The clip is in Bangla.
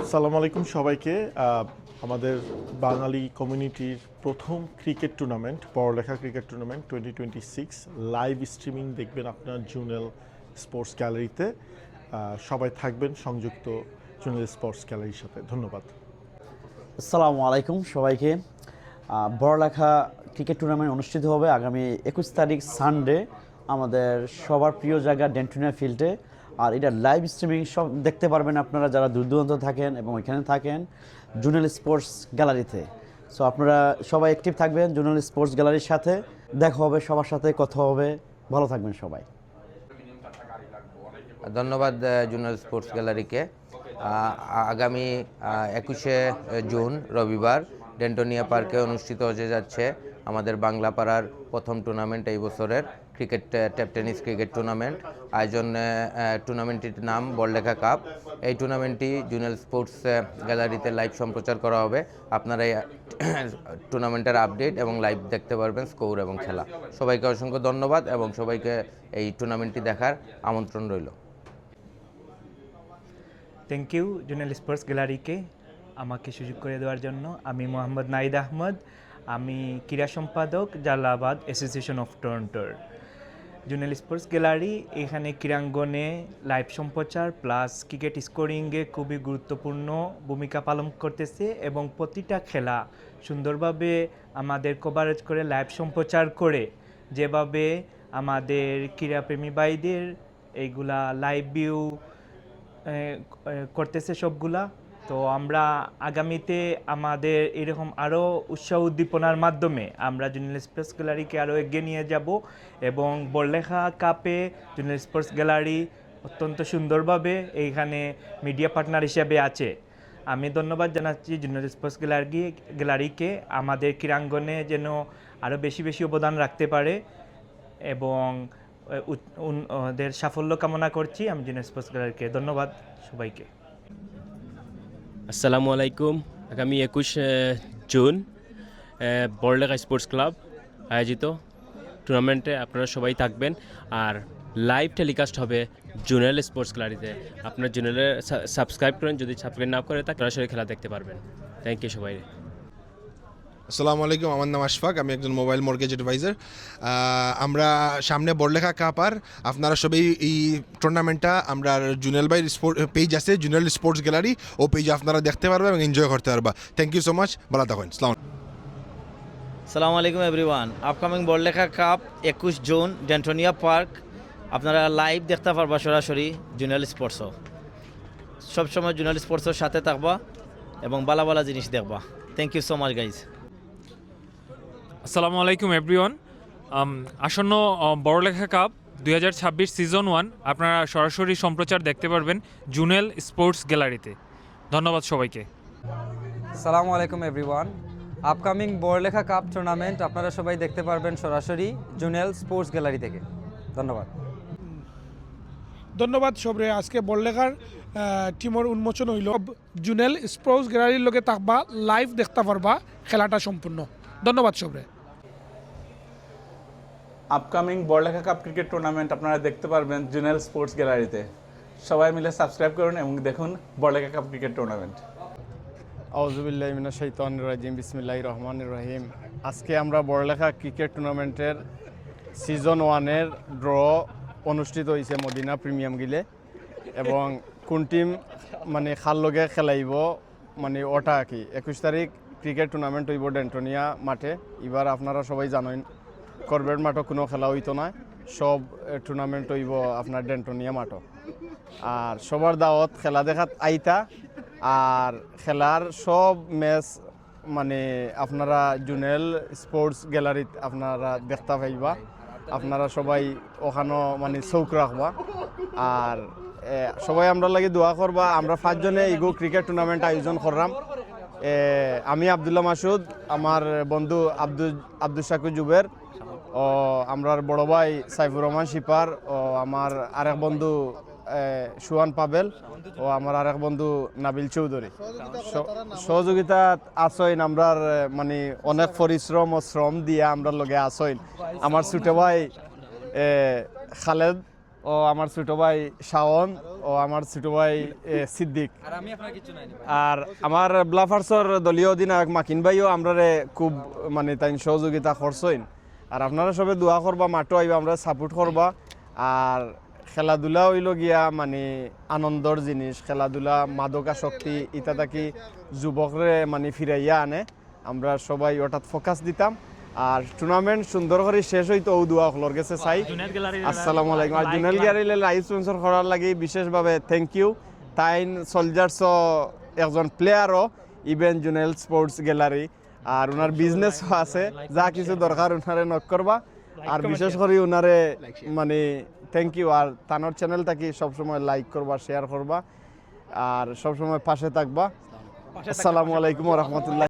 আসসালামু আলাইকুম সবাইকে। আমাদের বাঙালি কমিউনিটির প্রথম ক্রিকেট টুর্নামেন্ট, পড়ালেখা ক্রিকেট টুর্নামেন্ট 2026 লাইভ স্ট্রিমিং দেখবেন আপনার জুনেল স্পোর্টস গ্যালারিতে। সবাই থাকবেন সংযুক্ত জুনেল স্পোর্টস গ্যালারির সাথে। ধন্যবাদ। আসসালামু আলাইকুম সবাইকে। বড়লেখা ক্রিকেট টুর্নামেন্ট অনুষ্ঠিত হবে আগামী 21 তারিখ সানডে আমাদের সবার প্রিয় জায়গা ডেন্টুনিয়া ফিল্ডে। আর এটা লাইভ স্ট্রিমিং সব দেখতে পারবেন আপনারা যারা দূর দূরান্ত থাকেন এবং এখানে থাকেন জুনেল স্পোর্টস গ্যালারিতে। সো আপনারা সবাই অ্যাক্টিভ থাকবেন জুনেল স্পোর্টস গ্যালারির সাথে। দেখা হবে, সবার সাথে কথা হবে। ভালো থাকবেন সবাই। ধন্যবাদ জুনেল স্পোর্টস গ্যালারিকে। আগামী 21শে জুন রবিবার ডেন্টোনিয়া পার্কে অনুষ্ঠিত হতে যাচ্ছে আমাদের বাংলা পাড়ার প্রথম টুর্নামেন্ট এই বছরের cricket tape tennis cricket tournament. টুর্নামেন্টটির নাম বড়লেখা কাপ। এই টুর্নামেন্টটি জুনেল স্পোর্টস গ্যালারিতে লাইভ সম্প্রচার করা হবে। আপনারা এই টুর্নামেন্টের আপডেট এবং লাইভ দেখতে পারবেন, স্কোর এবং খেলা। সবাইকে অসংখ্য ধন্যবাদ এবং সবাইকে এই টুর্নামেন্টটি দেখার আমন্ত্রণ রইল। থ্যাংক ইউ জুনেল স্পোর্টস গ্যালারিকে আমাকে সুযোগ করে দেওয়ার জন্য। আমি মোহাম্মদ নাইদ আহমদ, আমি ক্রীড়া সম্পাদক জালালাবাদ অ্যাসোসিয়েশন অফ টরন্টোর। জুনেল স্পোর্টস গ্যালারি এখানে ক্রীড়াঙ্গনে লাইভ সম্প্রচার প্লাস ক্রিকেট স্কোরিংয়ে খুবই গুরুত্বপূর্ণ ভূমিকা পালন করতেছে এবং প্রতিটা খেলা সুন্দরভাবে আমাদের কভারেজ করে লাইভ সম্প্রচার করে, যেভাবে আমাদের ক্রীড়াপ্রেমী ভাইদের এইগুলা লাইভ ভিউ করতেছে সবগুলা। তো আমরা আগামীতে আমাদের এরকম আরও উৎসাহ উদ্দীপনার মাধ্যমে আমরা জুনেল স্পোর্টস গ্যালারিকে আরও এগিয়ে নিয়ে যাব এবং বড়লেখা কাপে জুনেল স্পোর্টস গ্যালারি অত্যন্ত সুন্দরভাবে এইখানে মিডিয়া পার্টনার হিসেবে আছে। আমি ধন্যবাদ জানাচ্ছি জুনেল স্পোর্টস গ্যালারিকে আমাদের ক্রীড়াঙ্গনে যেন আরও বেশি বেশি অবদান রাখতে পারে এবং ওদের সাফল্য কামনা করছি। আমি জুনেল স্পোর্টস গ্যালারিকে ধন্যবাদ সবাইকে। আসসালামু আলাইকুম। আগামী 21 জুন বড়লেখা স্পোর্টস ক্লাব আয়োজিত টুর্নামেন্টে আপনারা সবাই থাকবেন আর লাইভ টেলিকাস্ট হবে জুনেল স্পোর্টস গ্যালারিতে। আপনারা জুনেলে সাবস্ক্রাইব করেন, যদি সাবস্ক্রাইব না করে থাকে সরাসরি খেলা দেখতে পারবেন। থ্যাংক ইউ সবাই। আসসালামু আলাইকুম, আমার নাম আশফাক, আমি একজন মোবাইল মর্গেজ অ্যাডভাইজার। আমরা সামনে বড়লেখা কাপ, আর আপনারা সবাই এই টুর্নামেন্টটা আমরা জুনেল ভাই পেজ আছে জুনেল স্পোর্টস গ্যালারি, ও পেজে আপনারা দেখতে পারবেন এবং এনজয় করতে পারবা। থ্যাংক ইউ সো মাচ, ভালো থাকুন। আসসালামু আলাইকুম everyone. Upcoming Barlekha cup 21 June Dentonia park আপনারা লাইভ দেখতে পারবা সরাসরি জুনেল স্পোর্টসও। সবসময় জুনেল স্পোর্টসের সাথে থাকবা এবং ভালো ভালো জিনিস দেখবা। Thank you so much guys. আসসালামু আলাইকুম এভরিওয়ান। আসন্ন বড়লেখা কাপ 2026 সিজন 1 আপনারা সরাসরি সম্প্রচার দেখতে পারবেন জুনেল স্পোর্টস গ্যালারিতে। ধন্যবাদ সবাইকে। আসসালামু আলাইকুম everyone. Upcoming Barlekha cup tournament আপনারা সবাই দেখতে পারবেন সরাসরি জুনেল স্পোর্টস গ্যালারি থেকে। ধন্যবাদ সবরে। আজকে বড়লেখার টিমের উন্মোচন হইল। জুনেল স্পোর্টস গ্যালারির লগে থাকবা, লাইভ দেখতে পারবা খেলাটা সম্পূর্ণ। ধন্যবাদ সবরে। Upcoming Barlekha cup cricket tournament আপনারা দেখতে পারবেন জুনেল স্পোর্টস গ্যালারিতে। সবাই মিলে সাবস্ক্রাইব করুন এবং দেখুন বড়লেখা কাপ ক্রিকেট টুর্নামেন্ট। আউযুবিল্লাহি মিনাশ শাইতানির রাজিম, বিসমিল্লাহির রহমানির রহিম। আজকে আমরা বড়লেখা ক্রিকেট টুর্নামেন্টের সিজন 1-এর ড্র অনুষ্ঠিত হয়েছে মদিনা প্রিমিয়াম গিলে, এবং কোন টিম মানে খাল লগে খেলাইব মানে ওটা কি 21 তারিখ ক্রিকেট টুর্নামেন্ট হইব ডেন্টোনিয়া মাঠে। এবার আপনারা সবাই জানেন করবেট মাঠও কোনো খেলা হইতো না, সব টুর্নামেন্ট হইব আপনার ডেন্টোনিয়া মাঠও। আর সবার দাওয়াত খেলা দেখাত আইতা, আর খেলার সব ম্যাচ মানে আপনারা জুনেল স্পোর্টস গ্যালারিত আপনারা দেখতে পাইবা। আপনারা সবাই ওখানেও মানে চৌক রাখবা আর সবাই আমরা লাগে দোয়া করবা। আমরা 5 জনে ইগো ক্রিকেট টুর্নামেন্ট আয়োজন করলাম। আমি আবদুল্লাহ মাসুদ, আমার বন্ধু আব্দুল শাকুর জুবের, ও আমরার বড় ভাই সাইফুর রহমান শিপার, ও আমার আরেক বন্ধু সুয়ান পাবেল, ও আমার আরেক বন্ধু নাবিল চৌধুরী। সহযোগিতা আসইন আমরার মানে অনেক পরিশ্রম ও শ্রম দিয়ে আমরা লগে আসইন আমার ছোট ভাই খালেদ ও আমার ছোট ভাই শাওন। ও আমার ছোট ভাই সিদ্দিক আর আমি আপনার কিছু নাই আর আমার ব্লাফার্সর দলীয় অধিনায়ক মাকিন ভাইও আমরা খুব মানে তাই সহযোগিতা করছেন আর আপনারা সবে দোয়া করবা মাঠও আইবা আমরা সাপোর্ট করবা আর খেলাধুলা হইল গিয়া মানে আনন্দর জিনিস খেলাধুলা মাদকাসক্তি ইতা থাকি যুবকরে মানে ফিরাইয়া আনে আমরা সবাই ওটাত ফোকাস দিতাম আর টুর্নামেন্ট সুন্দর করে শেষ হইতো ও দোয়া হলোর গেছে চাই আসসালামু আলাইকুম আর জুনেল গ্যালারি লাইভ স্পন্সর করার লাগি বিশেষভাবে থ্যাংক ইউ তাইন সোলজার্স একজন প্লেয়ারও ইভেন জুনেল স্পোর্টস গ্যালারি আর ওনার বিজনেসও আছে যা কিছু দরকার ওনারে নক করবা আর বিশেষ করে ওনারে মানে থ্যাংক ইউ আর তানোর চ্যানেল থাকি সবসময় লাইক করবা শেয়ার করবা আর সবসময় পাশে থাকবা আসসালামু আলাইকুম ওয়া রাহমাতুল্লাহ